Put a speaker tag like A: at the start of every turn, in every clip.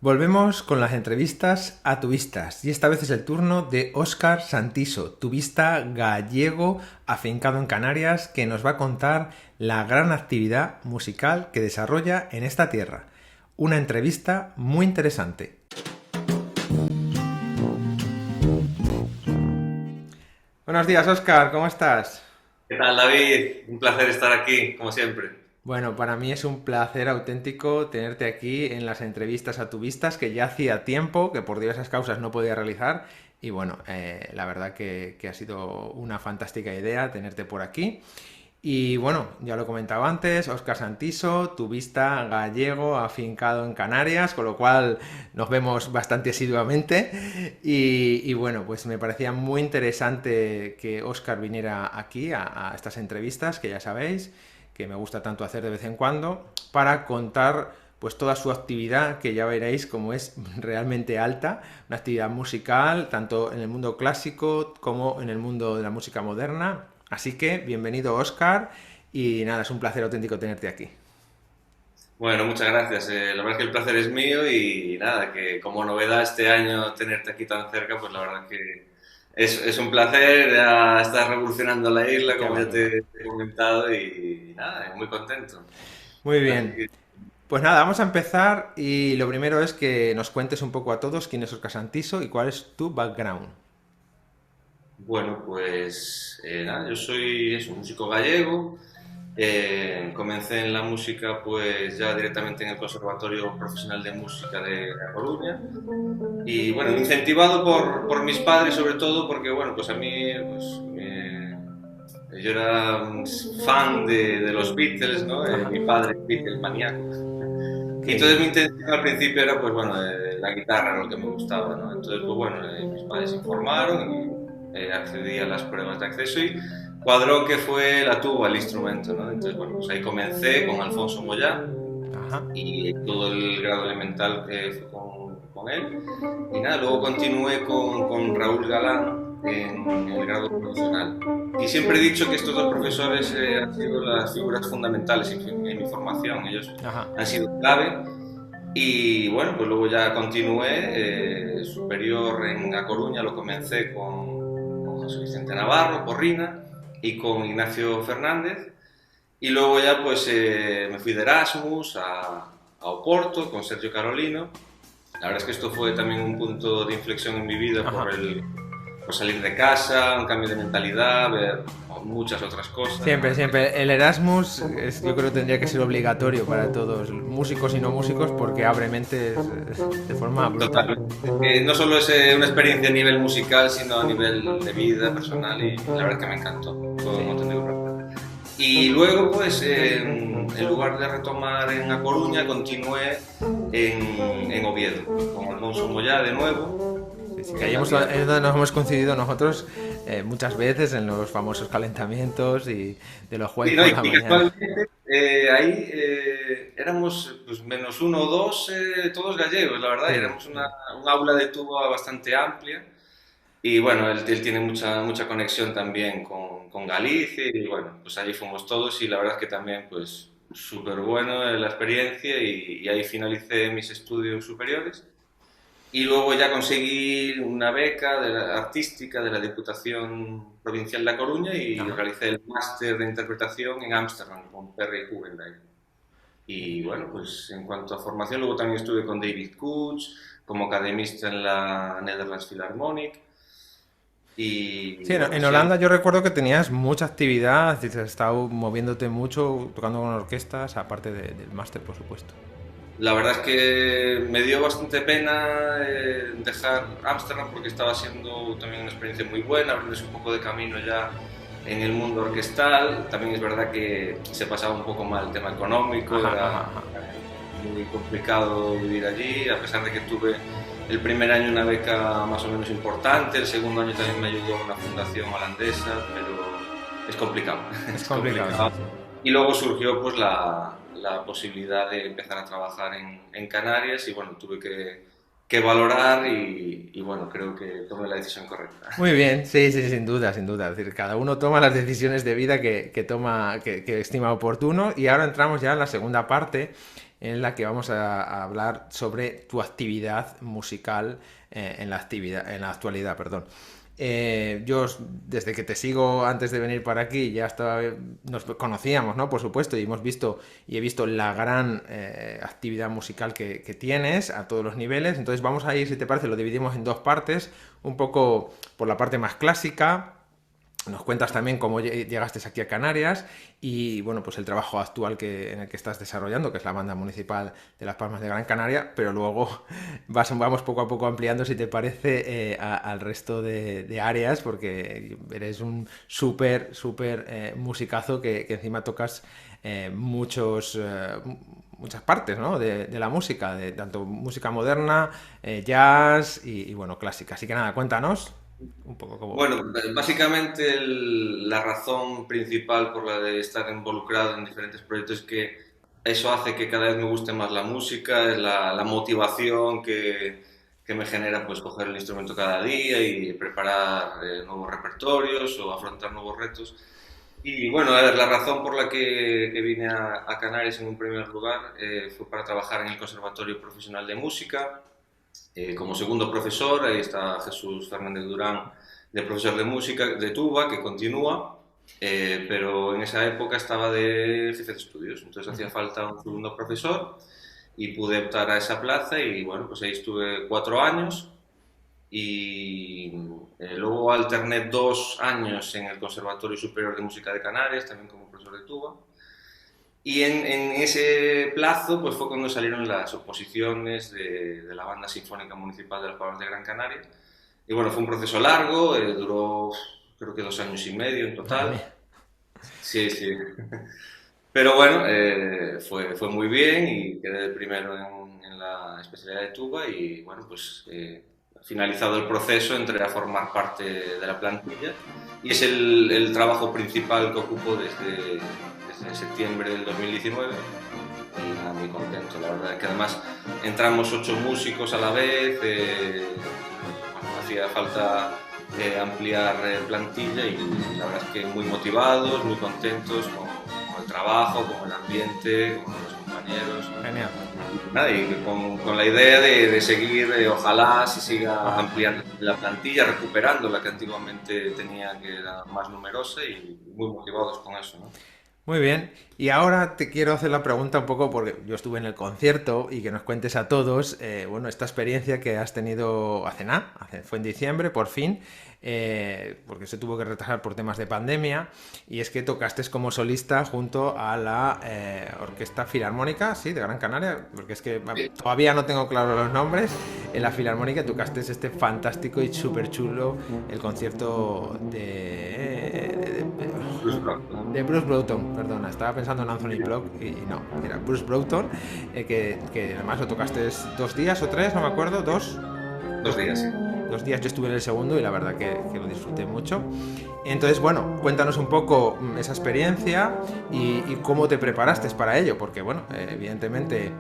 A: Volvemos con las entrevistas a tubistas y esta vez es el turno de Óscar Santiso, tubista gallego afincado en Canarias, que nos va a contar la gran actividad musical que desarrolla en esta tierra. Una entrevista muy interesante. Buenos días, Óscar, ¿cómo estás?
B: ¿Qué tal, David? Un placer estar aquí, como siempre.
A: Bueno, para mí es un placer auténtico tenerte aquí en las entrevistas a tubistas que ya hacía tiempo que por diversas causas no podía realizar y bueno, la verdad que ha sido una fantástica idea tenerte por aquí. Y bueno, ya lo he comentado antes, Óscar Santiso, tubista gallego afincado en Canarias, con lo cual nos vemos bastante asiduamente. Y bueno, pues me parecía muy interesante que Óscar viniera aquí a estas entrevistas, que ya sabéis que me gusta tanto hacer de vez en cuando, para contar pues toda su actividad, que ya veréis como es realmente alta, una actividad musical, tanto en el mundo clásico como en el mundo de la música moderna. Así que bienvenido, Óscar, y nada, es un placer auténtico tenerte aquí.
B: Bueno, muchas gracias. La verdad es que el placer es mío y nada, que como novedad este año tenerte aquí tan cerca, pues la verdad que es un placer. Ya estás revolucionando la isla,
A: Qué
B: como ya
A: barbaridad.
B: te he comentado, y nada, muy contento.
A: Muy
B: Así
A: bien.
B: que,
A: Pues nada, vamos a empezar y lo primero es que nos cuentes un poco a todos quién es Óscar Santiso y cuál es tu background.
B: bueno, pues nada, yo soy un músico gallego. Comencé en la música pues ya directamente en el Conservatorio Profesional de Música de A Coruña. Y bueno, incentivado por mis padres sobre todo, porque bueno, pues a mí, yo era un fan de los Beatles, ¿no?
A: Ajá,
B: Mi padre es Beatles maníaco. Y
A: qué
B: entonces mi
A: bien.
B: intención al principio era, pues bueno, la guitarra era lo que me gustaba, ¿no? Entonces, pues bueno, mis padres se informaron y accedí a las pruebas de acceso y cuadró que fue la tuba el instrumento, ¿no? Entonces, bueno, pues ahí comencé con Alfonso Moyá
A: Ajá.
B: y todo el grado elemental fue con él. Y nada, luego continué con Raúl Galán en el grado profesional. Y siempre he dicho que estos dos profesores han sido las figuras fundamentales en mi formación. Ellos
A: Ajá.
B: han sido clave. Y bueno, pues luego ya continué superior en A Coruña, lo comencé con José Vicente Navarro, Porrina, y con Ignacio Fernández. Y luego ya pues me fui de Erasmus a Oporto con Sergio Carolino. La verdad es que esto fue también un punto de inflexión en mi vida
A: Ajá.
B: por salir de casa, un cambio de mentalidad, ver muchas otras cosas,
A: Siempre,
B: ¿no?
A: siempre. El Erasmus yo creo que tendría que ser obligatorio para todos, músicos y no músicos, porque abre mentes de forma brutal.
B: Totalmente. No solo es una experiencia a nivel musical, sino a nivel de vida personal y la verdad es que me encantó. Fue un
A: Sí.
B: auténtico placer. Y luego, pues, en lugar de retomar en A Coruña, continué en Oviedo, con Alfonso Moyá de nuevo,
A: Sí, sí, que ahí
B: en la tía.
A: nos hemos coincidido nosotros muchas veces en los famosos calentamientos y de los jueves
B: Sí, ¿no?
A: por la
B: Y
A: mañana.
B: casualmente ahí éramos pues, menos uno o dos, todos gallegos, la verdad, y
A: Sí,
B: éramos
A: sí.
B: un aula de tuba bastante amplia. Y bueno, él tiene mucha conexión también con Galicia y bueno, pues allí fuimos todos y la verdad es que también pues súper bueno la experiencia y ahí finalicé mis estudios superiores. Y luego ya conseguí una beca artística de la Diputación Provincial de La Coruña y
A: Ajá.
B: realicé el máster de interpretación en Ámsterdam con Perry Jugendijk. Y bueno, pues en cuanto a formación, luego también estuve con David Cooch como academista en la Netherlands Philharmonic.
A: Sí,
B: Y bueno,
A: en
B: sí,
A: Holanda yo recuerdo que tenías mucha actividad, has estado moviéndote mucho, tocando con orquestas, aparte del máster, por supuesto.
B: la verdad es que me dio bastante pena dejar Ámsterdam porque estaba siendo también una experiencia muy buena, abriéndose un poco de camino ya en el mundo orquestal. También es verdad que se pasaba un poco mal el tema económico,
A: Ajá, ajá,
B: era
A: ajá.
B: muy complicado vivir allí, a pesar de que tuve el primer año una beca más o menos importante, el segundo año también me ayudó una fundación holandesa, pero es complicado,
A: Es
B: es
A: complicado, sí,
B: complicado.
A: sí.
B: Y luego surgió pues la posibilidad de empezar a trabajar en Canarias y bueno, tuve que valorar y bueno, creo que tomé la decisión correcta.
A: Muy bien, sí, sí, sin duda, sin duda. Es decir, cada uno toma las decisiones de vida que toma, que estima oportuno. Y ahora entramos ya en la segunda parte, en la que vamos a hablar sobre tu actividad musical en la actualidad, perdón. Yo desde que te sigo antes de venir para aquí ya nos conocíamos, ¿no? Por supuesto, y hemos visto y he visto la gran actividad musical que tienes a todos los niveles. Entonces vamos a ir, si te parece, lo dividimos en dos partes, un poco por la parte más clásica. Nos cuentas también cómo llegaste aquí a Canarias y bueno, pues el trabajo actual en el que estás desarrollando, que es la banda municipal de Las Palmas de Gran Canaria, pero luego vamos poco a poco ampliando, si te parece, al resto de áreas, porque eres un súper musicazo que encima tocas muchas partes, ¿no? de la música, de tanto música moderna, jazz y bueno, clásica. Así que nada, cuéntanos un poco cómo...
B: Bueno, básicamente la razón principal por la de estar involucrado en diferentes proyectos es que eso hace que cada vez me guste más la música, es la motivación que me genera pues coger el instrumento cada día y preparar nuevos repertorios o afrontar nuevos retos. Y bueno, a ver, la razón por la que vine a Canarias en un primer lugar fue para trabajar en el Conservatorio Profesional de Música como segundo profesor. Ahí está Jesús Fernández Durán, de profesor de música, de tuba, que continúa, pero en esa época estaba de jefe de estudios, entonces hacía falta un segundo profesor y pude optar a esa plaza y bueno, pues ahí estuve 4 años y luego alterné 2 años en el Conservatorio Superior de Música de Canarias, también como profesor de tuba. Y en ese plazo pues fue cuando salieron las oposiciones de la Banda Sinfónica Municipal de Las Palmas de Gran Canaria. Y bueno, fue un proceso largo, duró creo que 2 años y medio en
A: Madre mía.
B: total. Sí, sí. Pero bueno, fue muy bien y quedé el primero en la especialidad de tuba y bueno, pues finalizado el proceso entré a formar parte de la plantilla y es el trabajo principal que ocupo desde septiembre del 2019 y nada, muy contento. La verdad es que además entramos 8 músicos a la vez, bueno, hacía falta ampliar plantilla y la verdad es que muy motivados, muy contentos con el trabajo, con el ambiente, con los compañeros.
A: Genial.
B: Nada, y con la idea de seguir, ojalá se siga ampliando la plantilla, recuperando la que antiguamente tenía, que era más numerosa y muy motivados con eso, ¿no?
A: Muy bien, y ahora te quiero hacer la pregunta un poco porque yo estuve en el concierto y que nos cuentes a todos, bueno, esta experiencia que has tenido hace nada, fue en diciembre por fin, porque se tuvo que retrasar por temas de pandemia, y es que tocaste como solista junto a la Orquesta Filarmónica, sí, de Gran Canaria, porque es que todavía no tengo claro los nombres, en la Filarmónica tocaste este fantástico y súper chulo, el concierto
B: Bruce Brockton.
A: de Bruce Broughton, perdona, estaba pensando en Anthony Block y no, era Bruce Broughton, que además lo tocaste 2 días o 3, no me acuerdo, dos,
B: 2 días, sí.
A: 2 días yo estuve en el segundo y la verdad que lo disfruté mucho. Entonces, bueno, cuéntanos un poco esa experiencia y cómo te preparaste para ello, porque, bueno, evidentemente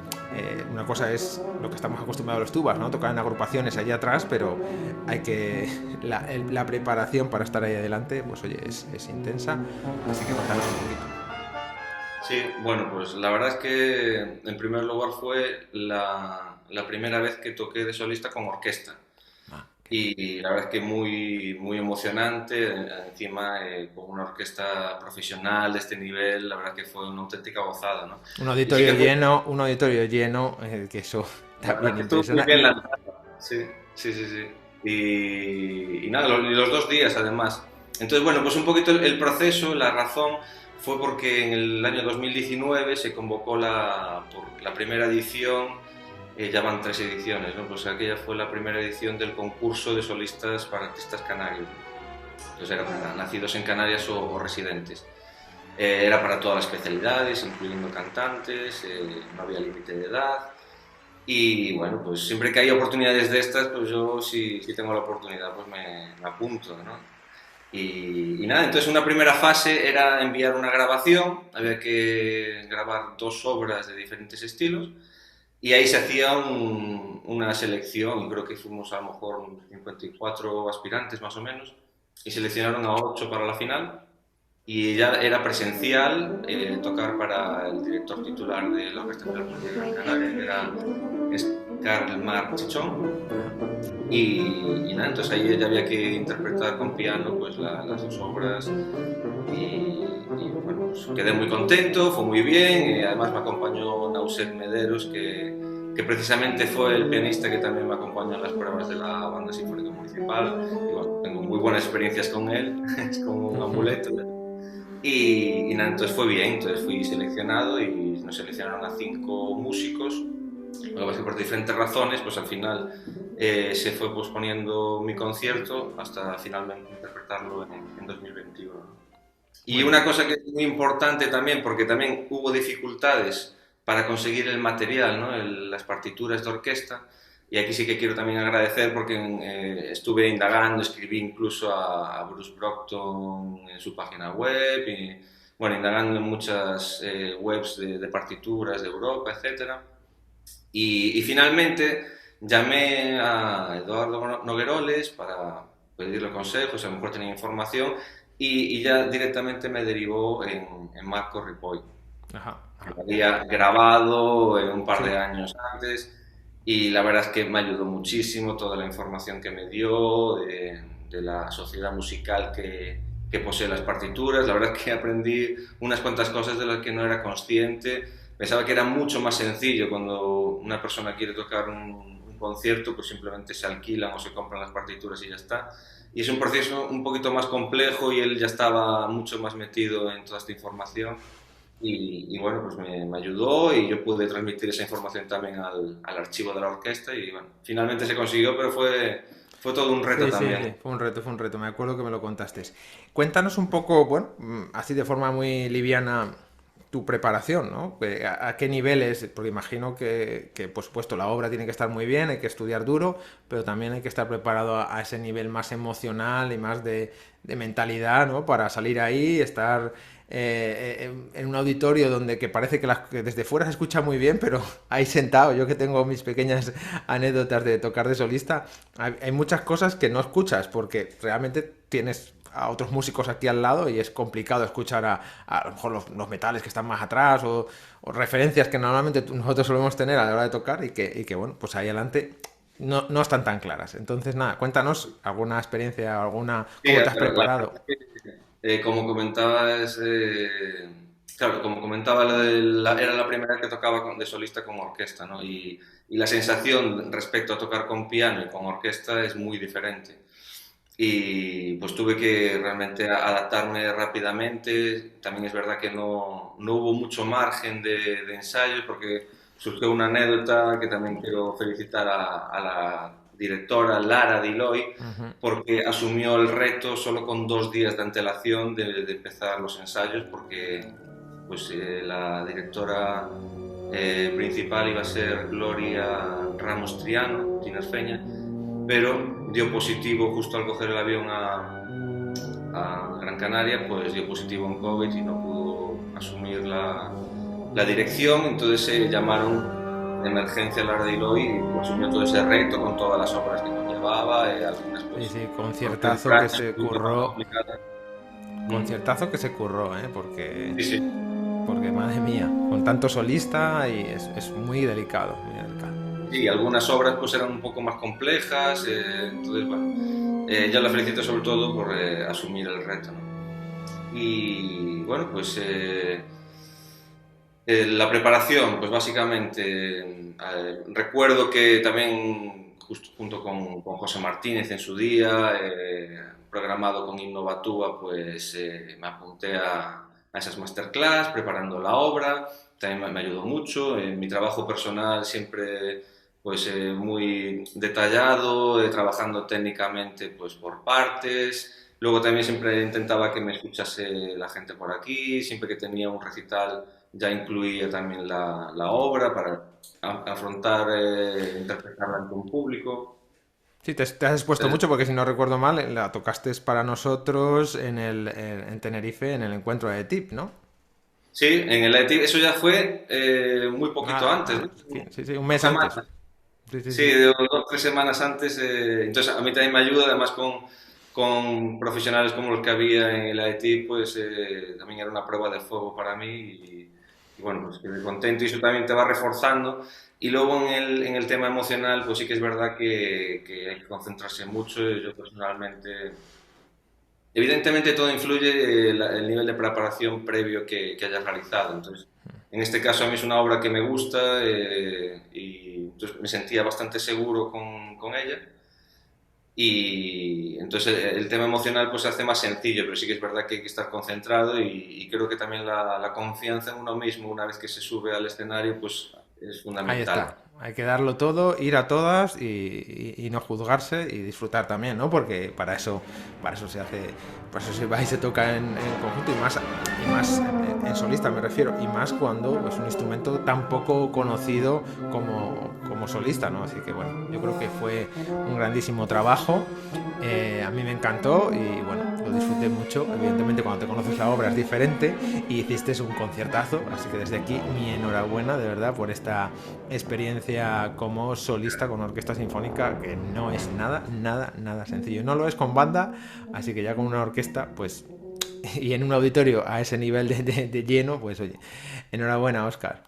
A: una cosa es lo que estamos acostumbrados los tubas, ¿no? Tocar en agrupaciones allá atrás, pero hay que... La preparación para estar ahí adelante, pues oye, es intensa, así que cuéntanos un poquito.
B: Sí, bueno, pues la verdad es que en primer lugar fue la primera vez que toqué de solista con orquesta.
A: Ah, qué bien.
B: Y la verdad es que muy emocionante, encima con una orquesta profesional de este nivel, la verdad que fue una auténtica gozada, ¿no? Y sí que fue,
A: Un auditorio lleno, que eso
B: la verdad
A: también
B: que estuvo muy bien
A: impresiona.
B: la... Sí, sí, sí, sí. Y nada, y los 2 días además. Entonces, bueno, pues un poquito el proceso, la razón fue porque en el año 2019 se convocó por la primera edición, ya van 3 ediciones, ¿no? Pues aquella fue la primera edición del concurso de solistas para artistas canarios. Entonces era para nacidos en Canarias o residentes. Era para todas las especialidades, incluyendo cantantes, no había límite de edad. Y bueno, pues siempre que hay oportunidades de estas, pues yo si tengo la oportunidad, pues me apunto, ¿no? Y nada, entonces una primera fase era enviar una grabación, había que grabar 2 obras de diferentes estilos y ahí se hacía una selección, y creo que fuimos a lo mejor 54 aspirantes más o menos, y seleccionaron a 8 para la final. y ya era presencial tocar para el director titular de la Orquesta Filarmónica de Gran Canaria, que es Carl Marc Chichón. Y nada, entonces ahí ya había que interpretar con piano pues las dos obras y bueno, pues quedé muy contento, fue muy bien, y además me acompañó Nauset Mederos, que precisamente fue el pianista que también me acompañó en las pruebas de la Banda Sinfónica Municipal, y bueno, tengo muy buenas experiencias con él, es como un amuleto. Y nada, entonces fue bien, entonces fui seleccionado y nos seleccionaron a 5 músicos. Lo que pasa es que por diferentes razones, pues al final se fue posponiendo mi concierto hasta finalmente interpretarlo en 2021. Y
A: Muy
B: una
A: bien.
B: cosa que es muy importante también, porque también hubo dificultades para conseguir el material, ¿no? Las partituras de orquesta, y aquí sí que quiero también agradecer porque estuve indagando, escribí incluso a Bruce Brockton en su página web, y bueno, indagando en muchas webs de partituras de Europa, etcétera. Y finalmente llamé a Eduardo Nogueroles para pedirle consejos, a lo mejor tenía información, y ya directamente me derivó en Marco Ripoll,
A: Ajá,
B: que
A: ajá.
B: lo había grabado un par de
A: Sí.
B: años antes, y la verdad es que me ayudó muchísimo toda la información que me dio de la sociedad musical que posee las partituras. La verdad es que aprendí unas cuantas cosas de las que no era consciente. Pensaba que era mucho más sencillo cuando una persona quiere tocar un concierto, pues simplemente se alquilan o se compran las partituras y ya está. Y es un proceso un poquito más complejo y él ya estaba mucho más metido en toda esta información. Y bueno, pues me ayudó y yo pude transmitir esa información también al archivo de la orquesta y bueno, finalmente se consiguió, pero fue todo un reto
A: Sí, sí, sí,
B: también.
A: fue un reto, me acuerdo que me lo contaste. Cuéntanos un poco, bueno, así de forma muy liviana, tu preparación, ¿no? ¿A qué niveles? Porque imagino que, por supuesto, la obra tiene que estar muy bien, hay que estudiar duro, pero también hay que estar preparado a ese nivel más emocional y más de mentalidad, ¿no? Para salir ahí, estar en un auditorio donde que parece que desde fuera se escucha muy bien, pero ahí sentado, yo que tengo mis pequeñas anécdotas de tocar de solista, hay muchas cosas que no escuchas porque realmente tienes a otros músicos aquí al lado y es complicado escuchar a lo mejor los metales que están más atrás o referencias que normalmente nosotros solemos tener a la hora de tocar y que bueno, pues ahí adelante no están tan claras. Entonces, nada, cuéntanos alguna experiencia,
B: Sí,
A: cómo te has
B: la
A: preparado.
B: verdad es que, como comentabas, claro, como comentaba, era la primera vez que tocaba de solista con orquesta, ¿no? Y la sensación respecto a tocar con piano y con orquesta es muy diferente. Y pues tuve que realmente adaptarme rápidamente. También es verdad que no hubo mucho margen de ensayos porque surgió una anécdota que también quiero felicitar a la directora Lara Diloy
A: Ujú.
B: porque asumió el reto solo con 2 días de antelación de empezar los ensayos porque pues la directora principal iba a ser Gloria Ramos Triano, tinerfeña, pero dio positivo justo al coger el avión a Gran Canaria, pues dio positivo en COVID y no pudo asumir la dirección, entonces se llamaron de emergencia a Lara de Iloy y asumió todo ese reto con todas las obras que conllevaba, algunas
A: Sí,
B: pues
A: sí,
B: por ser
A: conciertazo que
B: Ucrania
A: se
B: un poquito más
A: curró,
B: complicadas. Mm.
A: conciertazo que se curró, ¿eh?
B: Sí, sí.
A: Porque madre mía, con tanto solista y es muy delicado, muy delicado.
B: Sí, algunas obras pues eran un poco más complejas, entonces bueno, yo la felicito sobre todo por asumir el reto, ¿no? Y bueno, pues la preparación, pues básicamente, recuerdo que también, justo junto con José Martínez en su día, programado con Innovatúa, pues me apunté a esas masterclass, preparando la obra, también me ayudó mucho. En mi trabajo personal siempre pues muy detallado, trabajando técnicamente pues por partes. Luego también siempre intentaba que me escuchase la gente por aquí, siempre que tenía un recital ya incluía también la obra para afrontar, interpretarla ante un público.
A: Sí, te has expuesto
B: Entonces,
A: mucho porque si no recuerdo mal, la tocaste para nosotros en Tenerife, en el encuentro de TIP, ¿no?
B: sí, en el ETI, eso ya fue muy poquito
A: Ah,
B: antes, ¿no?
A: sí, sí, sí, un
B: Dos
A: mes antes.
B: semanas.
A: Sí, sí,
B: Sí,
A: sí.
B: de 2 o 3 semanas antes. Entonces a mí también me ayuda, además con profesionales como los que había en el IIT, pues también era una prueba de fuego para mí y bueno, pues quedé contento y eso también te va reforzando. Y luego en el tema emocional, pues sí que es verdad que hay que concentrarse mucho. Yo personalmente, evidentemente todo influye el nivel de preparación previo que hayas realizado. Entonces, en este caso a mí es una obra que me gusta y entonces me sentía bastante seguro con ella. Y entonces el tema emocional pues se hace más sencillo, pero sí que es verdad que hay que estar concentrado y creo que también la confianza en uno mismo una vez que se sube al escenario pues es
A: Ahí
B: fundamental.
A: está. Hay que darlo todo, ir a todas y no juzgarse y disfrutar también, ¿no? Porque para eso se hace, para eso se va y se toca en conjunto y más en solista me refiero, y más cuando es un instrumento tan poco conocido como solista, ¿no? Así que bueno, yo creo que fue un grandísimo trabajo. A mí me encantó y bueno, lo disfruté mucho. Evidentemente cuando te conoces la obra es diferente y hiciste un conciertazo, así que desde aquí mi enhorabuena de verdad por esta experiencia como solista con orquesta sinfónica, que no es nada sencillo. No lo es con banda, así que ya con una orquesta, pues, y en un auditorio a ese nivel de lleno, pues oye, enhorabuena, Oscar.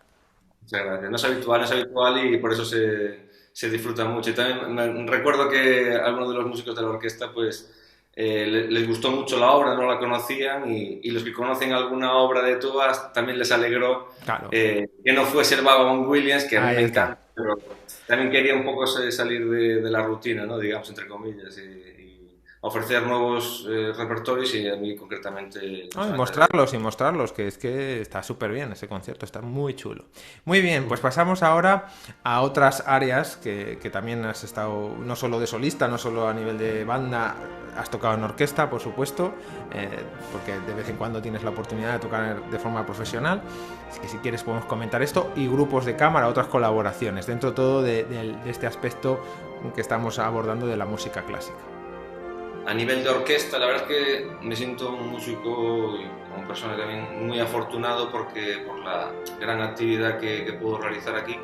B: Muchas gracias. No es habitual y por eso se disfruta mucho. Y también recuerdo que algunos de los músicos de la orquesta pues les gustó mucho la obra, no la conocían y los que conocen alguna obra de Tubas también les alegró
A: Claro,
B: que no fuese el Vaughan Williams, que a mí
A: ahí
B: me
A: está.
B: encanta, pero también quería un poco salir de la rutina, ¿no? Digamos, entre comillas, y ofrecer nuevos repertorios y a mí concretamente
A: Oh,
B: pues, añade.
A: y mostrarlos, que es que está súper bien ese concierto, está muy chulo. Muy bien, pues
B: Mm.
A: pasamos ahora a otras áreas que también has estado, no solo de solista, no solo a nivel de banda, has tocado en orquesta, por supuesto, eh, porque de vez en cuando tienes la oportunidad de tocar de forma profesional. Así que si quieres podemos comentar esto y grupos de cámara, otras colaboraciones, dentro todo de este aspecto que estamos abordando de la música clásica.
B: A nivel de orquesta, la verdad es que me siento un músico y como persona también muy afortunado porque por la gran actividad que puedo realizar aquí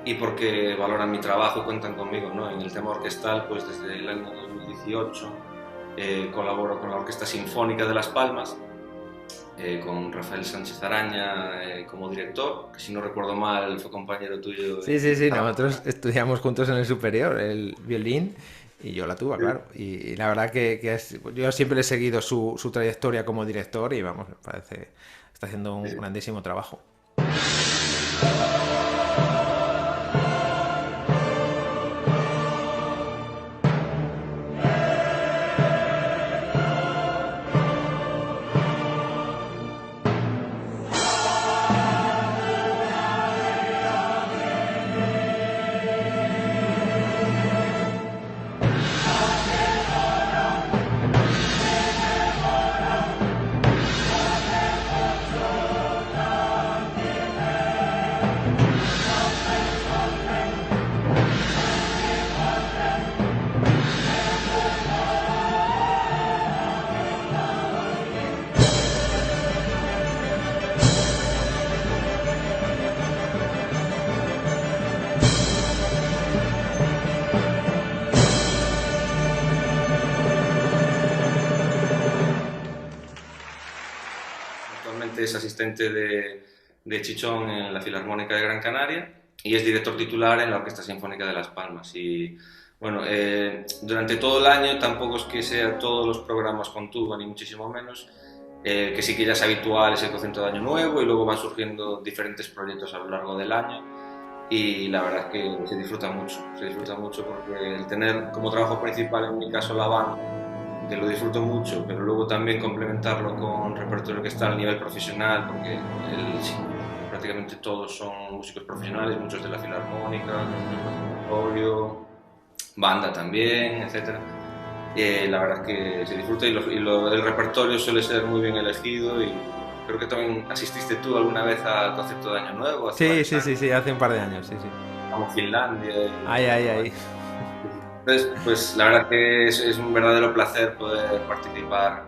B: y porque valoran mi trabajo y cuentan conmigo, ¿no? En el tema orquestal, pues desde el año 2018 colaboro con la Orquesta Sinfónica de Las Palmas, con Rafael Sánchez Araña como director, que si no recuerdo mal fue compañero tuyo
A: Sí, sí,
B: en
A: sí,
B: Zaragoza.
A: nosotros estudiamos juntos en el superior, el violín, y yo la tuba, claro. Y la verdad yo siempre he seguido su trayectoria como director y vamos, me parece, está haciendo un grandísimo trabajo.
B: Actualmente es asistente de Chichón en la Filarmónica de Gran Canaria y es director titular en la Orquesta Sinfónica de Las Palmas. Y bueno, durante todo el año tampoco es que sea todos los programas con tuba, ni muchísimo menos, que sí que ya es habitual, es el concierto de Año Nuevo y luego van surgiendo diferentes proyectos a lo largo del año. Y la verdad es que se disfruta mucho porque el tener como trabajo principal, en mi caso, la banda, que lo disfruto mucho, pero luego también complementarlo con repertorio que está al nivel profesional, porque sí, prácticamente todos son músicos profesionales, muchos de la Filarmónica, conservatorio, banda también, etcétera. La verdad es que se disfruta el repertorio suele ser muy bien elegido y creo que también asististe tú alguna vez al concepto de Año Nuevo hace
A: Sí,
B: varios
A: sí, sí,
B: años,
A: sí, hace un par de años, sí, sí.
B: como Finlandia
A: Ahí, ahí, ahí.
B: entonces, pues la verdad que es un verdadero placer poder participar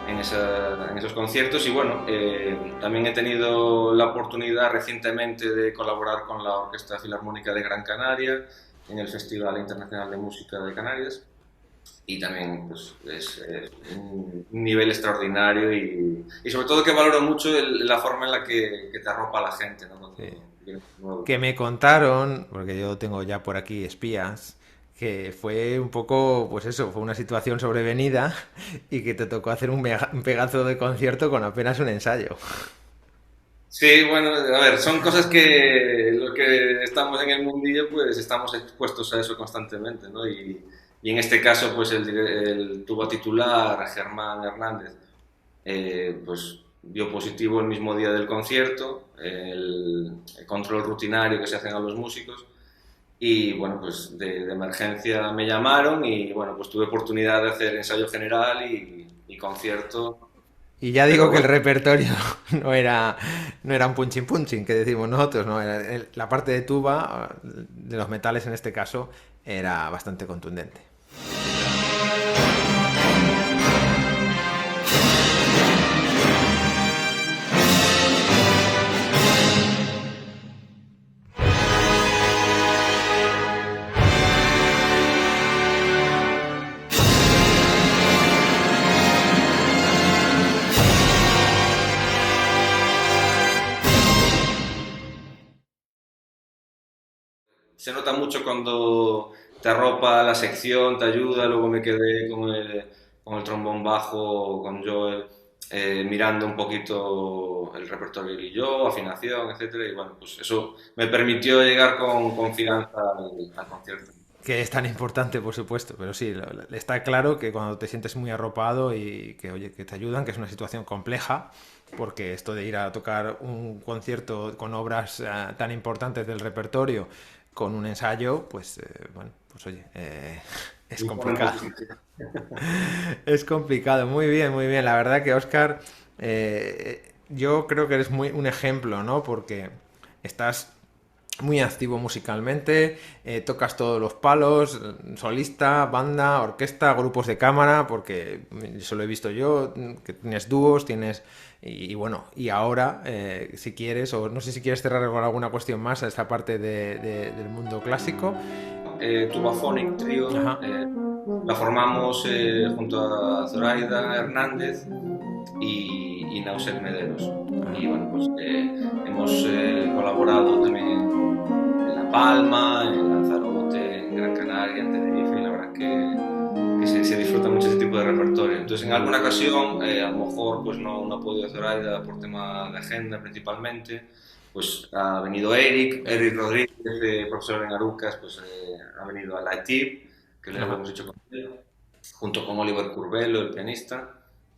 B: en esos conciertos y bueno, también he tenido la oportunidad recientemente de colaborar con la Orquesta Filarmónica de Gran Canaria en el Festival Internacional de Música de Canarias y también pues, es un nivel extraordinario y sobre todo que valoro mucho la forma en la que te arropa la gente, ¿no?
A: Sí.
B: Cuando vienes nuevo.
A: Que me contaron, porque yo tengo ya por aquí espías, que fue un poco, pues eso, fue una situación sobrevenida y que te tocó hacer un pedazo de concierto con apenas un ensayo.
B: Sí, bueno, a ver, son cosas que los que estamos en el mundillo, pues estamos expuestos a eso constantemente, ¿no? Y en este caso, pues el tubo titular, Germán Hernández, pues dio positivo el mismo día del concierto, el control rutinario que se hacen a los músicos, y bueno, pues de emergencia me llamaron y bueno, pues tuve oportunidad de hacer ensayo general y concierto,
A: Y ya
B: pero
A: digo que el
B: bueno.
A: repertorio no era un punching punching que decimos nosotros, ¿no? La parte de tuba, de los metales en este caso, era bastante contundente.
B: Se nota mucho cuando te arropa la sección, te ayuda, luego me quedé con el trombón bajo, con Joel, mirando un poquito el repertorio y yo, afinación, etcétera, y bueno, pues eso me permitió llegar con confianza al concierto.
A: Que es tan importante, por supuesto, pero sí, está claro que cuando te sientes muy arropado y que, oye, que te ayudan, que es una situación compleja, porque esto de ir a tocar un concierto con obras tan importantes del repertorio, con un ensayo, pues, bueno, pues oye, es
B: Y ponen
A: complicado.
B: posición.
A: Es complicado, muy bien, muy bien. La verdad que Oscar, yo creo que eres muy un ejemplo, ¿no? Porque estás muy activo musicalmente, tocas todos los palos, solista, banda, orquesta, grupos de cámara, porque eso lo he visto yo, que tienes dúos, tienes... Y bueno, y ahora, si quieres, o no sé si quieres cerrar con alguna cuestión más a esta parte del mundo clásico.
B: Tubaphonic Trio,
A: Ajá.
B: la formamos junto a Zoraida Hernández y Nausel Mederos. Y bueno, pues hemos colaborado también en La Palma, en Lanzarote, en Gran Canaria, en Tenerife, y la verdad que se disfruta mucho ese tipo de repertorio. Entonces, en alguna ocasión, a lo mejor pues no ha podido hacer Aida por tema de agenda principalmente, pues ha venido Eric Rodríguez, profesor en Arucas, pues ha venido a la ITIP, que lo
A: Ajá.
B: hemos hecho con él, junto con Oliver Curbelo, el pianista,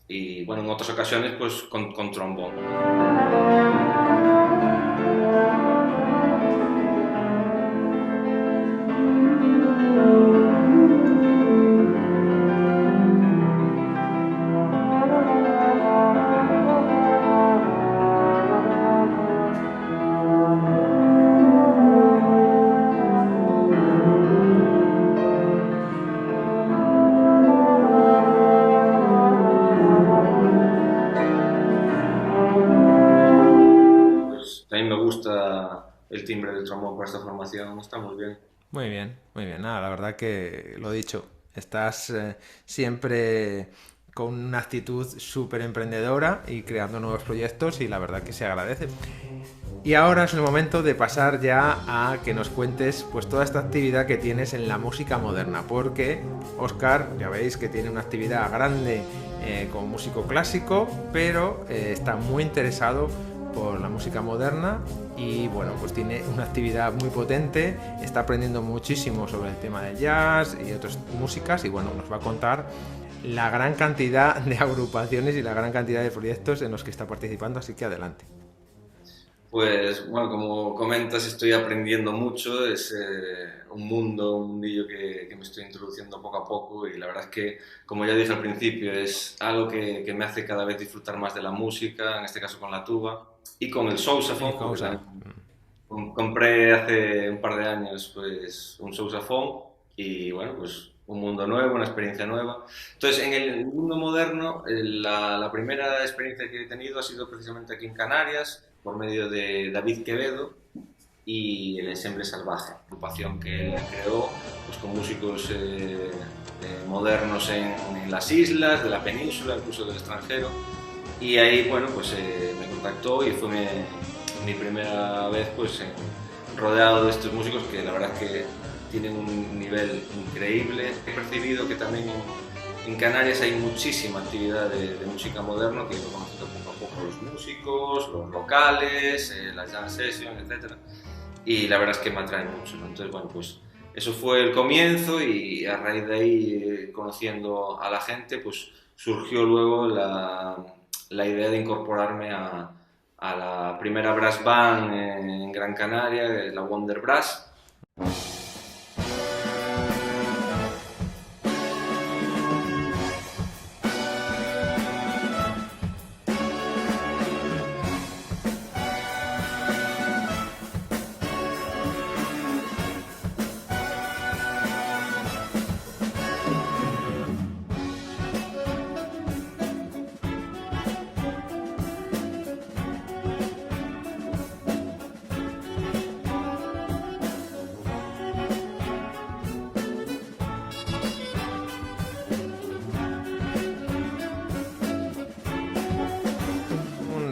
B: y bueno, en otras ocasiones pues con trombón. Pues también me gusta el timbre del trombón para esta formación, está muy bien.
A: Muy bien, muy bien. Nada, la verdad que lo dicho, estás siempre con una actitud súper emprendedora y creando nuevos proyectos y la verdad que se agradece. Y ahora es el momento de pasar ya a que nos cuentes pues toda esta actividad que tienes en la música moderna, porque Oscar ya veis que tiene una actividad grande como músico clásico, pero está muy interesado por la música moderna y bueno, pues tiene una actividad muy potente, está aprendiendo muchísimo sobre el tema del jazz y otras músicas y bueno, nos va a contar la gran cantidad de agrupaciones y la gran cantidad de proyectos en los que está participando, así que adelante.
B: Pues bueno, como comentas, estoy aprendiendo mucho, es un mundo, un mundillo que me estoy introduciendo poco a poco y la verdad es que, como ya dije al principio, es algo que me hace cada vez disfrutar más de la música, en este caso con la tuba y con el
A: Y
B: sousafón, porque
A: causa.
B: también compré hace un par de años pues un sousafón y bueno, pues un mundo nuevo, una experiencia nueva. Entonces, en el mundo moderno, la primera experiencia que he tenido ha sido precisamente aquí en Canarias, por medio de David Quevedo, y el Ensemble Salvaje, agrupación que él creó pues, con músicos modernos en las islas, de la península, incluso del extranjero. Y ahí, bueno, pues me contactó y fue mi primera vez pues rodeado de estos músicos que la verdad es que tienen un nivel increíble. He percibido que también en Canarias hay muchísima actividad de música moderna, que he conocido poco a poco los músicos, los locales, las jam sessions, etc. Y la verdad es que me atrae mucho, ¿no? Entonces, bueno, pues eso fue el comienzo y a raíz de ahí, conociendo a la gente, pues surgió luego la idea de incorporarme a la primera brass band en Gran Canaria, la Wonder Brass.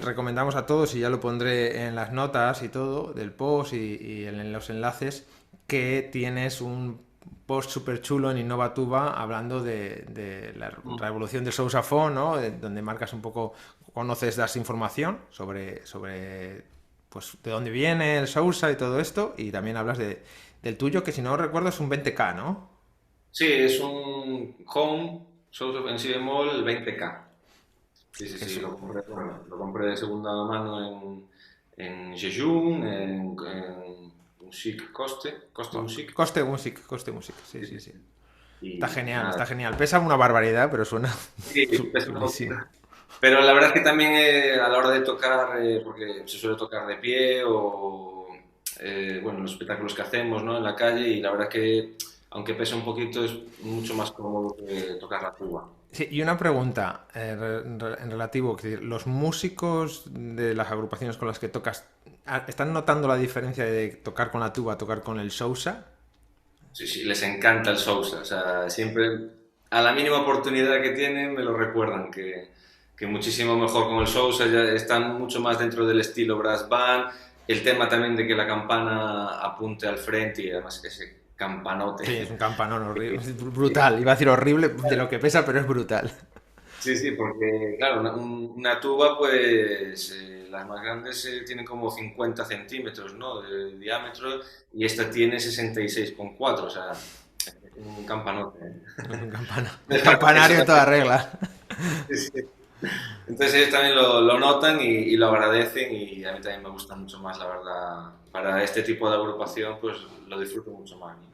A: Recomendamos a todos, y ya lo pondré en las notas y todo, del post y en los enlaces, que tienes un post súper chulo en Innovatuba hablando de la revolución del sousaphone, ¿no? Donde marcas un poco, das información sobre pues de dónde viene el sousa y todo esto, y también hablas del tuyo, que si no recuerdo es un 20K, ¿no?
B: Sí, es un Home Sousa en si bemol 20K. Sí, sí, sí, lo compré de segunda mano en Jejun, en Music Coste Music.
A: Coste Music, sí, sí, sí. Está genial,
B: nada.
A: está genial. Pesa una barbaridad, pero suena
B: Sí, pesa un
A: chulísimo.
B: poquito. Pero la verdad es que también a la hora de tocar, porque se suele tocar de pie o bueno, los espectáculos que hacemos, ¿no? En la calle, y la verdad es que aunque pese un poquito es mucho más cómodo que tocar la tuba.
A: Sí, y una pregunta en relativo, es decir, ¿los músicos de las agrupaciones con las que tocas están notando la diferencia de tocar con la tuba a tocar con el Sousa?
B: Sí, sí, les encanta el Sousa. O sea, siempre, a la mínima oportunidad que tienen, me lo recuerdan, que muchísimo mejor con el Sousa, ya están mucho más dentro del estilo brass band. El tema también de que la campana apunte al frente y además ese
A: Sí, es
B: campanote.
A: un campanón horrible, es brutal. Iba a decir horrible de lo que pesa, pero es brutal.
B: Sí, sí, porque claro, una tuba, pues las más grandes tienen como 50 centímetros, ¿no? De diámetro, y esta tiene 66,4, o sea, es un campanote.
A: Es un un
B: Eso-
A: campanario en toda regla.
B: sí, sí. Entonces ellos también lo notan y lo agradecen, y a mí también me gusta mucho más, la verdad. Para este tipo de agrupación, pues lo disfruto mucho más, ¿no?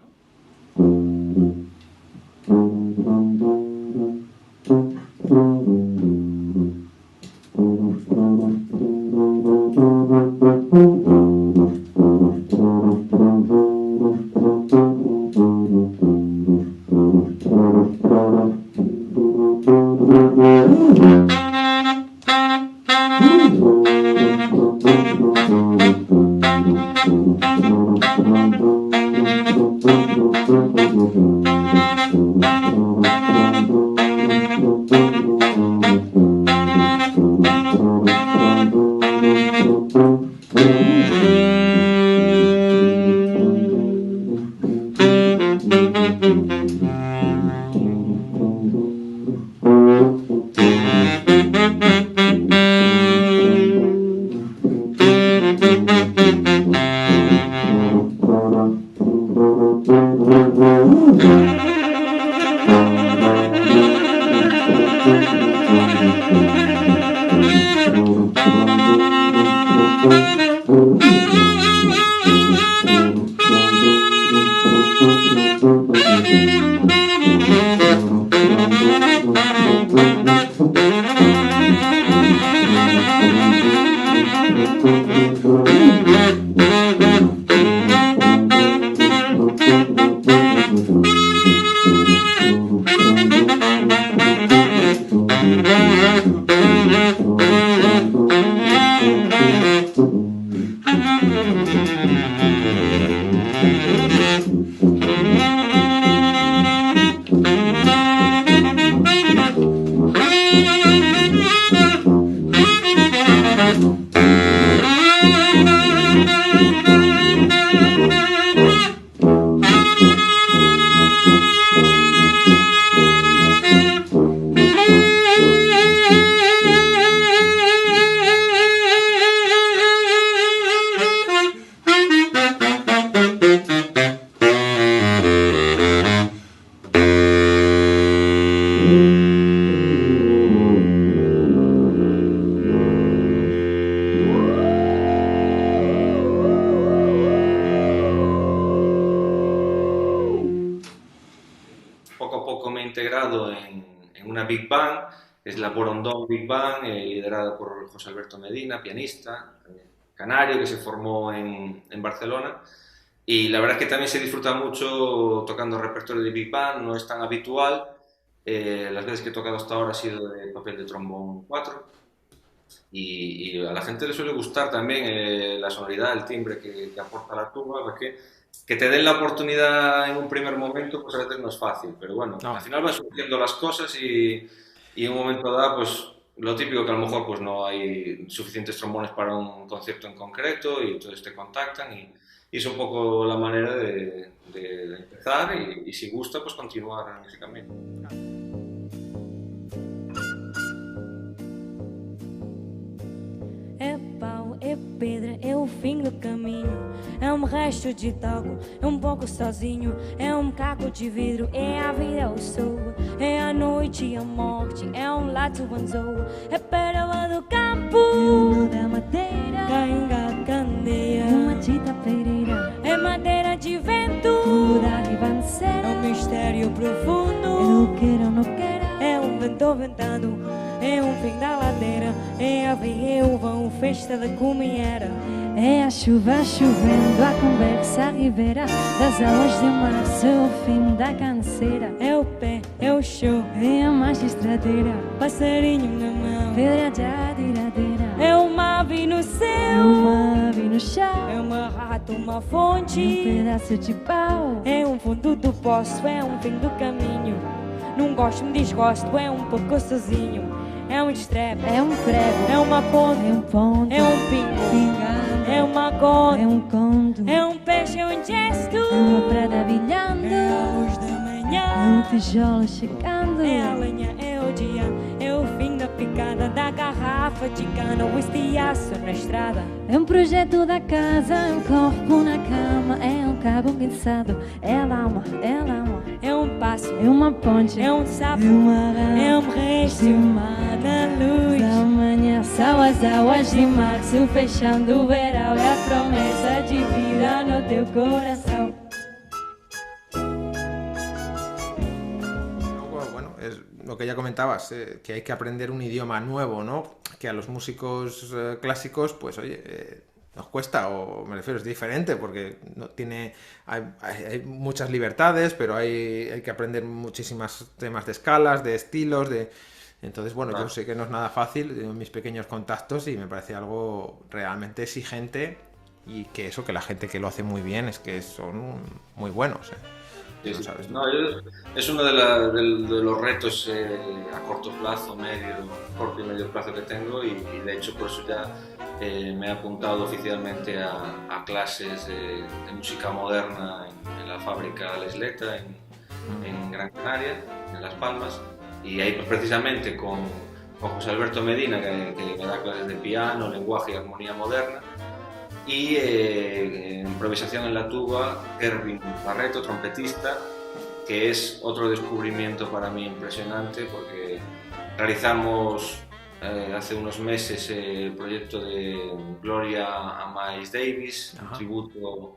B: poco a poco me he integrado en una big band, es la Borondón Big Band, liderada por José Alberto Medina, pianista, canario, que se formó en Barcelona. Y la verdad es que también se disfruta mucho tocando repertorio de big band, no es tan habitual. Las veces que he tocado hasta ahora ha sido de papel de trombón 4 y a la gente le suele gustar también la sonoridad, el timbre que aporta la tuba, porque que te den la oportunidad en un primer momento, pues a veces no es fácil, pero bueno, al
A: No.
B: final van surgiendo las cosas y en un momento dado, pues lo típico que a lo mejor pues no hay suficientes trombones para un concierto en concreto y entonces te contactan y es un poco la manera de empezar y si gusta, pues continuar en ese camino.
C: É pau, é pedra, é o fim do caminho. É um resto de talco, é um pouco sozinho. É um caco de vidro, é a vida, é o sol. É a noite e a morte, é um lato anzol. É pérola do campo, é da madeira, canga, candeia, uma tita pereira. É madeira de vento, da ribanceira. É um mistério profundo, é não queira, não queira. É um vento ventando, é um fim da ladeira. É a viúva, uma festa da comieira. É a chuva chovendo, a conversa ribeira das aulas de março, o fim da canseira. É o pé, é o show, é a magistradeira. Passarinho na mão, pedra de adiradeira. É uma ave no céu, é uma ave no chão. É uma rata, uma fonte, um pedaço de pau. É um fundo do poço, é um fim do caminho. Não gosto, me desgosto, é um pouco sozinho. É um estrepe, é um prego, é uma ponte, é um ponto, é um pingo, pingado, é uma gota, é um conto, é um peixe, é um gesto, é uma prada brilhando, é a luz da manhã, é um tijolo chegando, é a lenha, é o dia, é o fim da picada da garrafa de cana, o estiaço na estrada. É um projeto da casa, é um corpo na cama, é um cabo cansado, é lama, é lama. É um passo, é uma ponte, é um sapo, é uma rã, é um resto, na luz da manhã. São as águas de março fechando o verão. É a promessa de vida no teu coração.
A: Luego, bueno, es lo que ya comentabas, que hay que aprender un idioma nuevo, ¿no? Que a los músicos clásicos, pues oye, nos cuesta, o me refiero, es diferente, porque no tiene, hay muchas libertades, pero hay que aprender muchísimos temas de escalas, de estilos, de... Entonces, bueno, yo
B: Claro.
A: sé que no es nada fácil, en mis pequeños contactos, y me parece algo realmente exigente, y que eso, que la gente que lo hace muy bien, es que son muy buenos, ¿eh?
B: Sí,
A: No
B: sí.
A: sabes tú.
B: No, es uno de los retos a corto plazo, corto y medio plazo que tengo y de hecho por eso ya me he apuntado oficialmente a clases de música moderna en la fábrica La Isleta en Gran Canaria, en Las Palmas, y ahí pues, precisamente con José Alberto Medina, que me da clases de piano, lenguaje y armonía moderna, y improvisación en la tuba, Erwin Barreto, trompetista, que es otro descubrimiento para mí impresionante porque realizamos hace unos meses el proyecto de Gloria a Miles Davis, un
A: Ajá.
B: tributo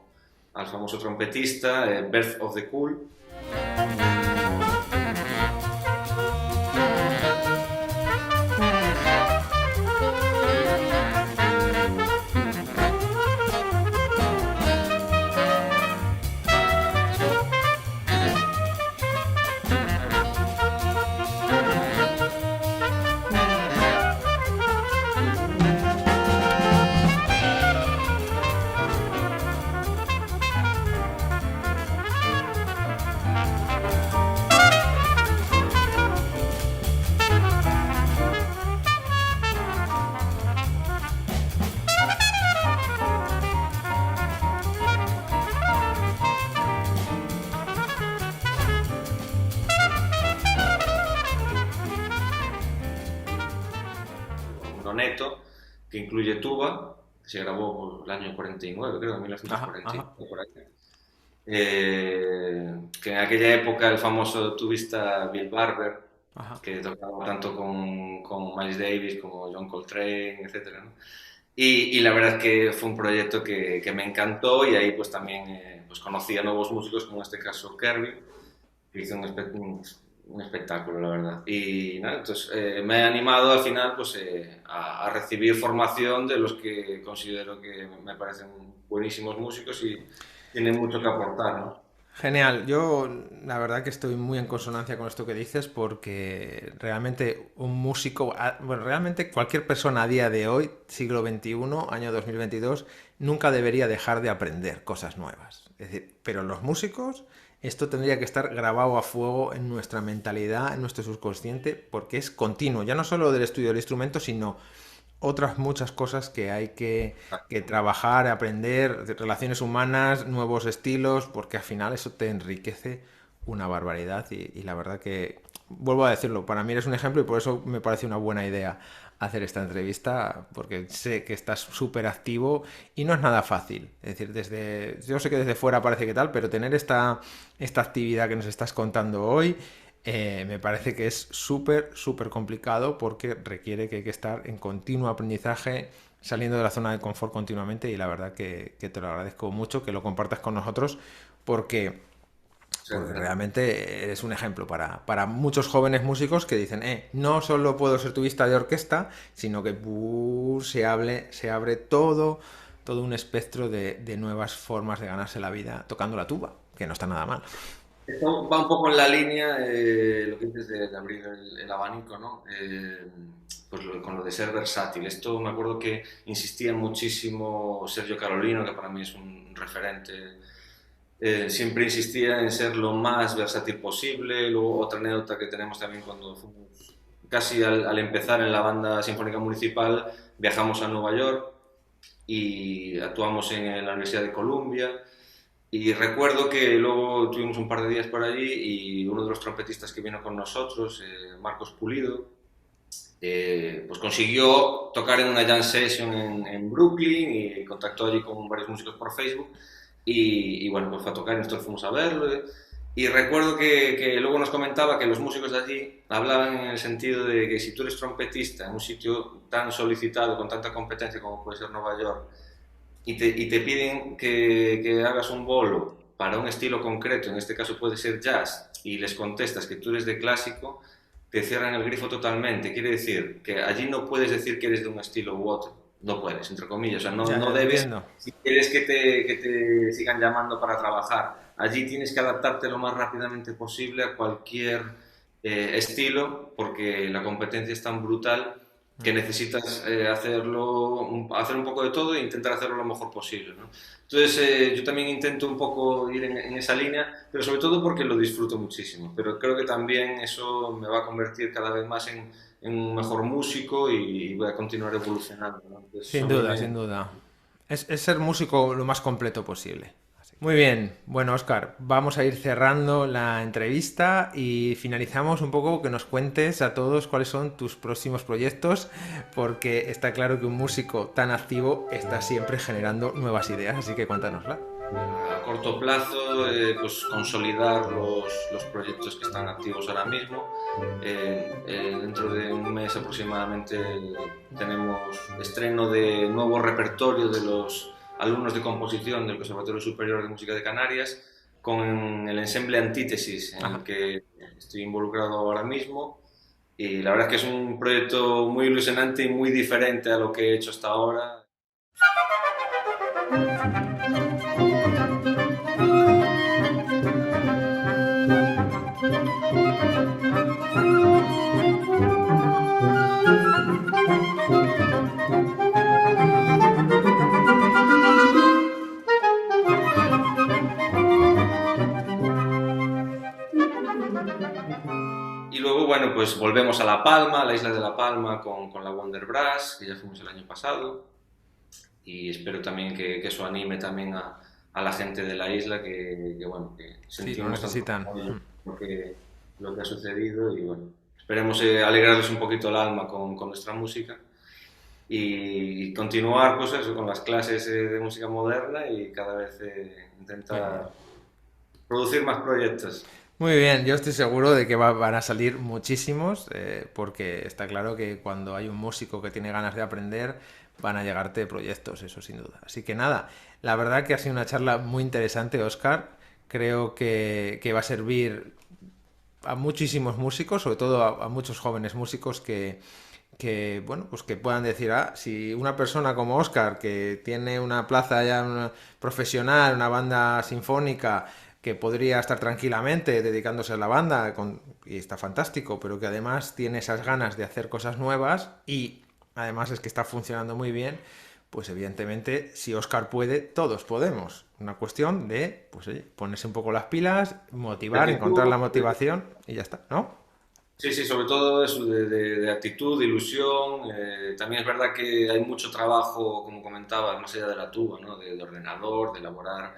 B: al famoso trompetista, Birth of the Cool. Un doneto que incluye tuba, que se grabó por el año 49, creo, en
A: Ajá, ajá,
B: 1945, por ahí. Que en aquella época el famoso tubista Bill Barber,
A: ajá.
B: que tocaba tanto con Miles Davis como John Coltrane, etcétera, ¿no? Y la verdad es que fue un proyecto que me encantó y ahí pues también pues conocí a nuevos músicos, como en este caso Kervin, hizo un espectáculo, la verdad. Y nada, entonces me he animado al final pues, a recibir formación de los que considero que me parecen buenísimos músicos y tienen mucho que aportar, ¿no?
A: Genial, yo la verdad que estoy muy en consonancia con esto que dices porque realmente un músico, bueno, realmente cualquier persona a día de hoy, siglo XXI, año 2022, nunca debería dejar de aprender cosas nuevas. Es decir, pero los músicos, esto tendría que estar grabado a fuego en nuestra mentalidad, en nuestro subconsciente, porque es continuo, ya no solo del estudio del instrumento, sino otras muchas cosas que hay que trabajar, aprender, de relaciones humanas, nuevos estilos, porque al final eso te enriquece una barbaridad y la verdad que, vuelvo a decirlo, para mí eres un ejemplo y por eso me parece una buena idea hacer esta entrevista, porque sé que estás súper activo y no es nada fácil. Es decir, yo sé que desde fuera parece que tal, pero tener esta actividad que nos estás contando hoy me parece que es súper, súper complicado porque requiere que hay que estar en continuo aprendizaje, saliendo de la zona de confort continuamente y la verdad que te lo agradezco mucho que lo compartas con nosotros porque, porque realmente eres un ejemplo para muchos jóvenes músicos que dicen, no solo puedo ser tubista de orquesta, sino que se abre todo un espectro de nuevas formas de ganarse la vida tocando la tuba, que no está nada mal.
B: Esto va un poco en la línea, lo que dices de abrir el abanico, ¿no? Pues con lo de ser versátil. Esto me acuerdo que insistía muchísimo Sergio Carolino, que para mí es un referente. Siempre insistía en ser lo más versátil posible. Luego otra anécdota que tenemos también cuando fuimos casi al empezar en la banda sinfónica municipal, viajamos a Nueva York y actuamos en la Universidad de Columbia. Y recuerdo que luego tuvimos un par de días por allí y uno de los trompetistas que vino con nosotros, Marcos Pulido, pues consiguió tocar en una jam session en Brooklyn y contactó allí con varios músicos por Facebook y bueno, pues fue a tocar y nosotros fuimos a verlo. Y recuerdo que luego nos comentaba que los músicos de allí hablaban en el sentido de que si tú eres trompetista en un sitio tan solicitado, con tanta competencia como puede ser Nueva York, y te piden que hagas un bolo para un estilo concreto, en este caso puede ser jazz, y les contestas que tú eres de clásico, te cierran el grifo totalmente. Quiere decir que allí no puedes decir que eres de un estilo u otro. No puedes, entre comillas. O sea,
A: Ya,
B: no debes,
A: entiendo.
B: si quieres que te sigan llamando para trabajar. Allí tienes que adaptarte lo más rápidamente posible a cualquier estilo, porque la competencia es tan brutal que necesitas hacer un poco de todo e intentar hacerlo lo mejor posible, ¿no? Entonces yo también intento un poco ir en esa línea, pero sobre todo porque lo disfruto muchísimo. Pero creo que también eso me va a convertir cada vez más en un mejor músico y voy a continuar evolucionando, ¿no? Entonces, eso
A: Sin
B: a mí
A: duda,
B: me...
A: sin duda. Es ser músico lo más completo posible. Muy bien, bueno, Oscar, vamos a ir cerrando la entrevista y finalizamos un poco que nos cuentes a todos cuáles son tus próximos proyectos, porque está claro que un músico tan activo está siempre generando nuevas ideas, así que cuéntanosla.
B: A corto plazo, pues consolidar los proyectos que están activos ahora mismo. Dentro de un mes aproximadamente tenemos estreno de nuevo repertorio de los alumnos de composición del Conservatorio Superior de Música de Canarias con el ensemble Antítesis, en el
A: Ajá.
B: que estoy involucrado ahora mismo. Y la verdad es que es un proyecto muy ilusionante y muy diferente a lo que he hecho hasta ahora. Y luego, bueno, pues volvemos a La Palma, a la isla de La Palma, con la Wonder Brass, que ya fuimos el año pasado. Y espero también que eso anime también a la gente de la isla, bueno, que
A: Sí, lo
B: sentimos tanto
A: necesitan.
B: como ellos lo que ha sucedido. Y bueno, esperemos alegrarles un poquito el alma con nuestra música y continuar pues eso, con las clases de música moderna y cada vez
A: Muy bien.
B: intentar producir más proyectos.
A: Muy bien, yo estoy seguro de que van a salir muchísimos, porque está claro que cuando hay un músico que tiene ganas de aprender, van a llegarte proyectos, eso sin duda. Así que nada, la verdad que ha sido una charla muy interesante, Oscar. Creo que va a servir a muchísimos músicos, sobre todo a muchos jóvenes músicos bueno, pues que puedan decir, si una persona como Óscar, que tiene una plaza ya profesional, una banda sinfónica, que podría estar tranquilamente dedicándose a la banda, y está fantástico, pero que además tiene esas ganas de hacer cosas nuevas y además es que está funcionando muy bien, pues evidentemente si Óscar puede, todos podemos. Una cuestión de, pues oye, ponerse un poco las pilas, motivar, encontrar la motivación y ya está, ¿no?
B: Sí, sí, sobre todo eso de actitud, de ilusión. También es verdad que hay mucho trabajo, como comentaba, más allá de la tuba, ¿no? De ordenador, de elaborar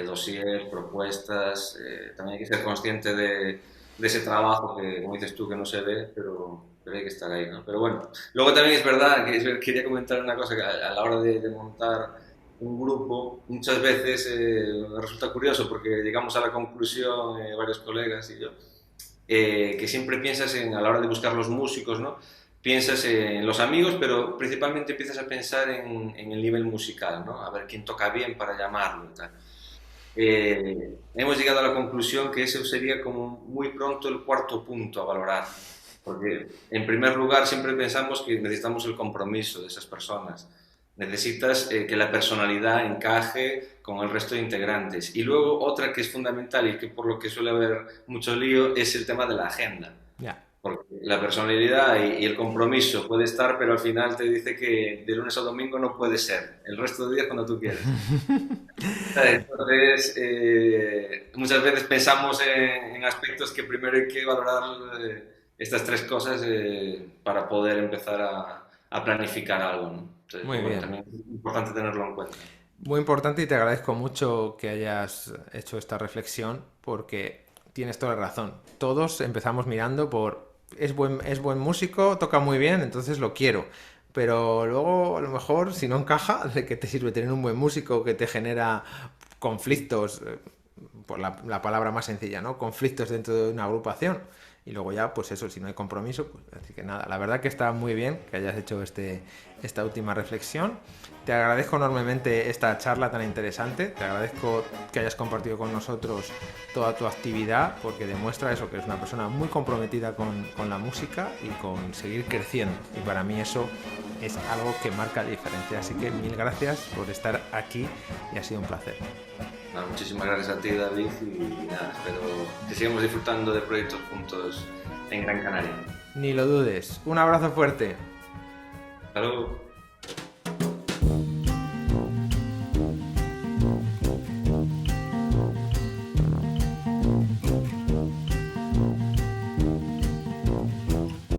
B: dossiers, propuestas. También hay que ser consciente de ese trabajo que, como dices tú, que no se ve, pero hay que estar ahí, ¿no? Pero bueno, luego también es verdad que quería comentar una cosa, que a la hora de montar un grupo, muchas veces me resulta curioso porque llegamos a la conclusión, varios colegas y yo, que siempre piensas a la hora de buscar los músicos, ¿no? Piensas en los amigos, pero principalmente empiezas a pensar en el nivel musical, ¿no? A ver quién toca bien para llamarlo y tal. Hemos llegado a la conclusión que ese sería como muy pronto el cuarto punto a valorar, porque en primer lugar siempre pensamos que necesitamos el compromiso de esas personas. Necesitas que la personalidad encaje con el resto de integrantes. Y luego otra que es fundamental y que por lo que suele haber mucho lío es el tema de la agenda.
A: Ya.
B: Porque la personalidad y el compromiso puede estar, pero al final te dice que de lunes a domingo no puede ser. El resto de días cuando tú quieres. Entonces, muchas veces pensamos en aspectos que primero hay que valorar estas tres cosas para poder empezar a planificar algo, ¿no? Entonces,
A: Muy
B: bueno,
A: bien.
B: también es importante tenerlo en cuenta.
A: Muy importante y te agradezco mucho que hayas hecho esta reflexión porque tienes toda la razón. Todos empezamos mirando por es buen músico, toca muy bien, entonces lo quiero. Pero luego a lo mejor si no encaja, ¿de qué te sirve tener un buen músico que te genera conflictos? Por la palabra más sencilla, ¿no? Conflictos dentro de una agrupación. Y luego ya, pues eso, si no hay compromiso, pues así que nada, la verdad que está muy bien que hayas hecho esta última reflexión. Te agradezco enormemente esta charla tan interesante, te agradezco que hayas compartido con nosotros toda tu actividad, porque demuestra eso, que eres una persona muy comprometida con la música y con seguir creciendo. Y para mí eso es algo que marca la diferencia. Así que mil gracias por estar aquí y ha sido un placer.
B: Bueno, muchísimas gracias a ti, David, y nada, espero que sigamos disfrutando de proyectos juntos en Gran Canaria.
A: Ni lo dudes. Un abrazo fuerte.
B: Hasta luego.